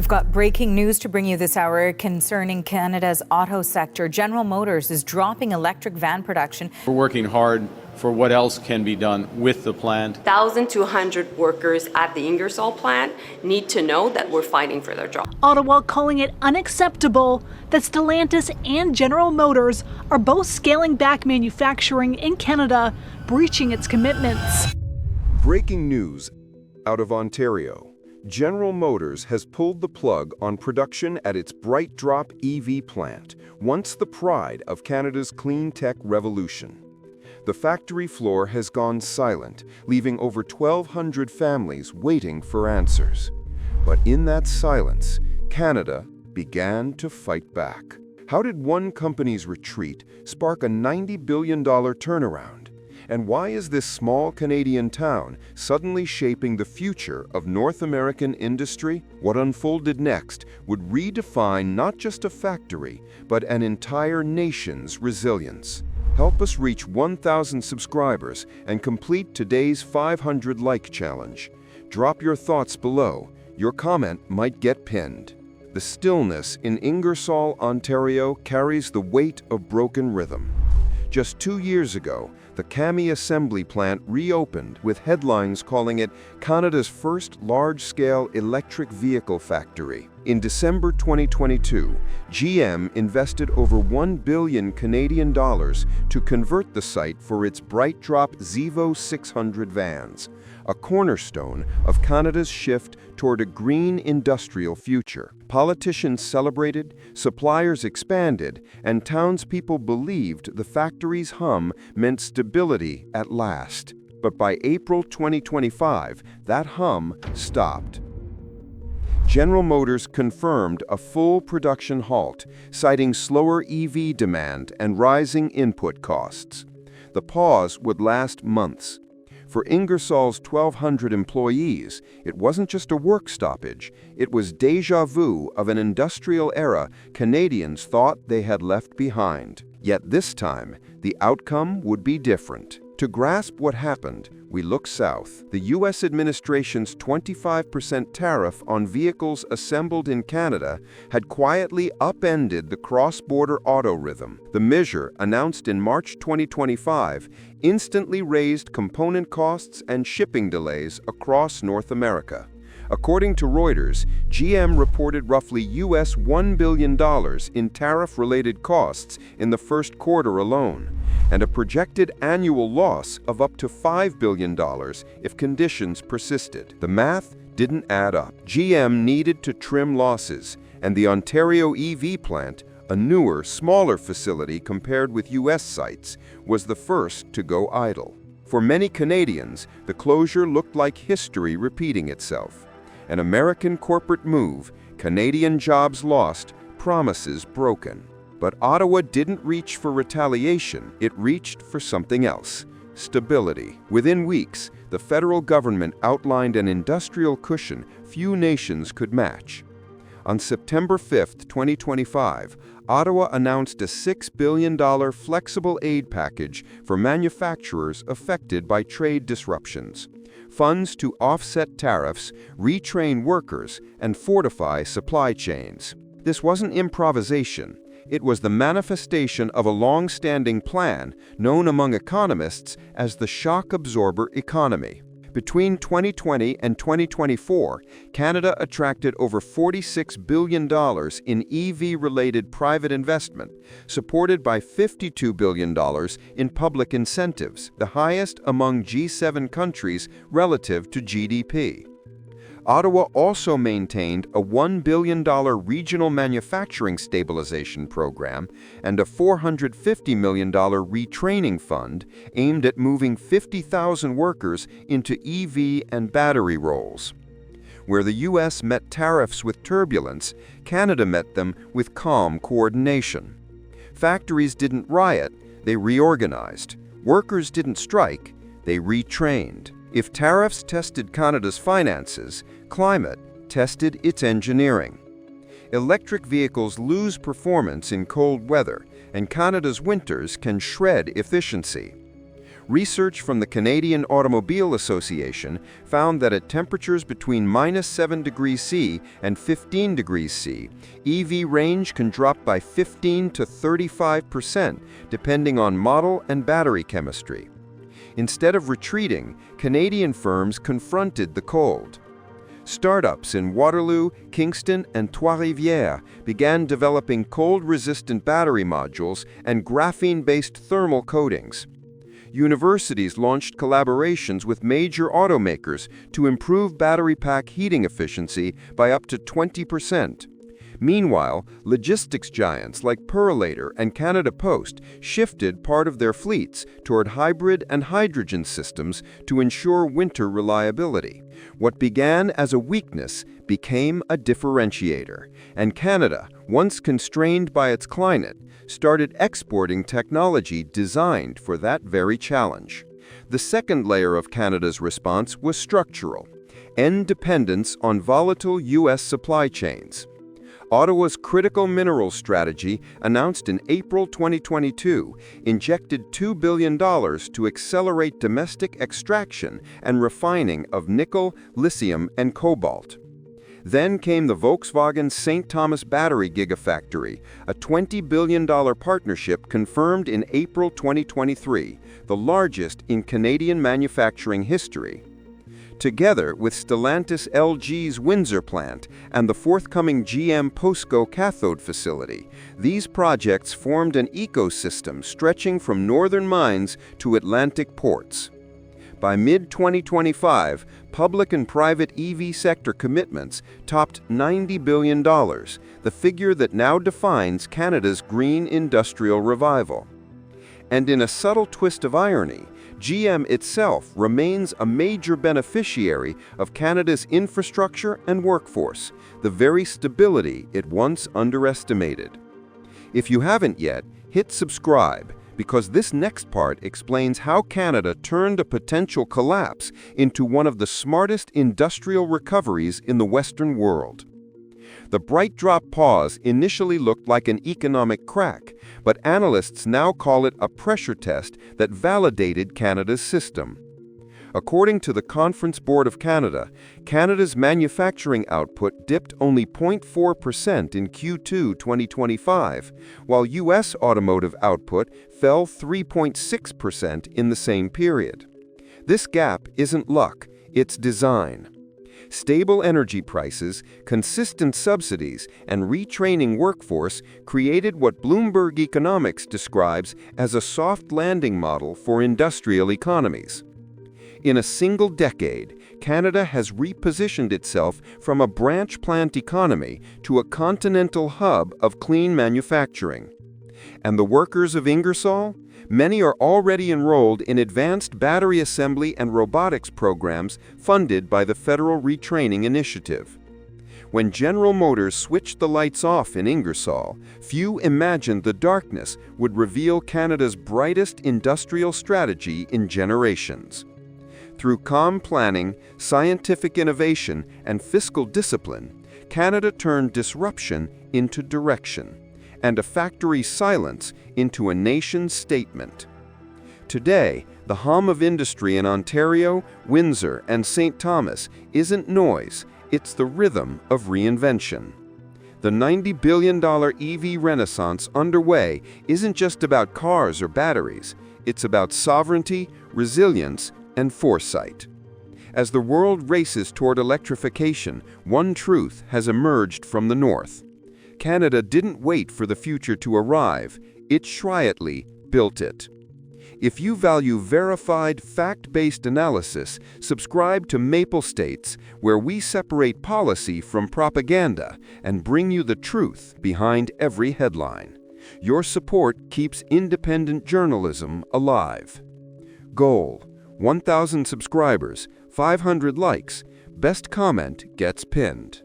We've got breaking news to bring you this hour concerning Canada's auto sector. General Motors is dropping electric van production. We're working hard for what else can be done with the plant. 1,200 workers at the Ingersoll plant need to know that we're fighting for their job. Ottawa calling it unacceptable that Stellantis and General Motors are both scaling back manufacturing in Canada, breaching its commitments. Breaking news out of Ontario. General Motors has pulled the plug on production at its BrightDrop EV plant, once the pride of Canada's clean tech revolution. The factory floor has gone silent, leaving over 1,200 families waiting for answers. But in that silence, Canada began to fight back. How did one company's retreat spark a $90 billion turnaround? And why is this small Canadian town suddenly shaping the future of North American industry? What unfolded next would redefine not just a factory, but an entire nation's resilience. Help us reach 1,000 subscribers and complete today's 500 like challenge. Drop your thoughts below. Your comment might get pinned. The stillness in Ingersoll, Ontario carries the weight of broken rhythm. Just 2 years ago, the Kami assembly plant reopened with headlines calling it Canada's first large-scale electric vehicle factory. In December 2022, GM invested over $1 billion Canadian to convert the site for its BrightDrop Zevo 600 vans, a cornerstone of Canada's shift toward a green industrial future. Politicians celebrated, suppliers expanded, and townspeople believed the factory's hum meant stability at last. But by April 2025, that hum stopped. General Motors confirmed a full production halt, citing slower EV demand and rising input costs. The pause would last months. For Ingersoll's 1,200 employees, it wasn't just a work stoppage, it was déjà vu of an industrial era Canadians thought they had left behind. Yet this time, the outcome would be different. To grasp what happened, we look south. The U.S. administration's 25% tariff on vehicles assembled in Canada had quietly upended the cross-border auto rhythm. The measure, announced in March 2025, instantly raised component costs and shipping delays across North America. According to Reuters, GM reported roughly US $1 billion in tariff-related costs in the first quarter alone, and a projected annual loss of up to $5 billion if conditions persisted. The math didn't add up. GM needed to trim losses, and the Ontario EV plant, a newer, smaller facility compared with US sites, was the first to go idle. For many Canadians, the closure looked like history repeating itself. An American corporate move, Canadian jobs lost, promises broken. But Ottawa didn't reach for retaliation, it reached for something else: stability. Within weeks, the federal government outlined an industrial cushion few nations could match. On September 5, 2025, Ottawa announced a $6 billion flexible aid package for manufacturers affected by trade disruptions. Funds to offset tariffs, retrain workers, and fortify supply chains. This wasn't improvisation. It was the manifestation of a long-standing plan known among economists as the shock absorber economy. Between 2020 and 2024, Canada attracted over $46 billion in EV-related private investment, supported by $52 billion in public incentives, the highest among G7 countries relative to GDP. Ottawa also maintained a $1 billion regional manufacturing stabilization program and a $450 million retraining fund aimed at moving 50,000 workers into EV and battery roles. Where the U.S. met tariffs with turbulence, Canada met them with calm coordination. Factories didn't riot, they reorganized. Workers didn't strike, they retrained. If tariffs tested Canada's finances, climate tested its engineering. Electric vehicles lose performance in cold weather, and Canada's winters can shred efficiency. Research from the Canadian Automobile Association found that at temperatures between -7 degrees C and 15 degrees C, EV range can drop by 15 to 35%, depending on model and battery chemistry. Instead of retreating, Canadian firms confronted the cold. Startups in Waterloo, Kingston, and Trois-Rivières began developing cold-resistant battery modules and graphene-based thermal coatings. Universities launched collaborations with major automakers to improve battery pack heating efficiency by up to 20%. Meanwhile, logistics giants like Purolator and Canada Post shifted part of their fleets toward hybrid and hydrogen systems to ensure winter reliability. What began as a weakness became a differentiator, and Canada, once constrained by its climate, started exporting technology designed for that very challenge. The second layer of Canada's response was structural: end dependence on volatile U.S. supply chains. Ottawa's critical minerals strategy, announced in April 2022, injected $2 billion to accelerate domestic extraction and refining of nickel, lithium, and cobalt. Then came the Volkswagen St. Thomas Battery Gigafactory, a $20 billion partnership confirmed in April 2023, the largest in Canadian manufacturing history. Together with Stellantis LG's Windsor plant and the forthcoming GM POSCO cathode facility, these projects formed an ecosystem stretching from northern mines to Atlantic ports. By mid-2025, public and private EV sector commitments topped $90 billion, the figure that now defines Canada's green industrial revival. And in a subtle twist of irony, GM itself remains a major beneficiary of Canada's infrastructure and workforce, the very stability it once underestimated. If you haven't yet, hit subscribe, because this next part explains how Canada turned a potential collapse into one of the smartest industrial recoveries in the Western world. The BrightDrop pause initially looked like an economic crack, but analysts now call it a pressure test that validated Canada's system. According to the Conference Board of Canada, Canada's manufacturing output dipped only 0.4% in Q2 2025, while U.S. automotive output fell 3.6% in the same period. This gap isn't luck, it's design. Stable energy prices, consistent subsidies, and retraining workforce created what Bloomberg Economics describes as a soft landing model for industrial economies. In a single decade, Canada has repositioned itself from a branch plant economy to a continental hub of clean manufacturing. And the workers of Ingersoll? Many are already enrolled in advanced battery assembly and robotics programs funded by the Federal Retraining Initiative. When General Motors switched the lights off in Ingersoll, few imagined the darkness would reveal Canada's brightest industrial strategy in generations. Through calm planning, scientific innovation, and fiscal discipline, Canada turned disruption into direction, and a factory's silence into a nation's statement. Today, the hum of industry in Ontario, Windsor, and St. Thomas isn't noise, it's the rhythm of reinvention. The $90 billion EV renaissance underway isn't just about cars or batteries, it's about sovereignty, resilience, and foresight. As the world races toward electrification, one truth has emerged from the north. Canada didn't wait for the future to arrive, it quietly built it. If you value verified, fact-based analysis, subscribe to Maple States, where we separate policy from propaganda and bring you the truth behind every headline. Your support keeps independent journalism alive. Goal: 1,000 subscribers, 500 likes, best comment gets pinned.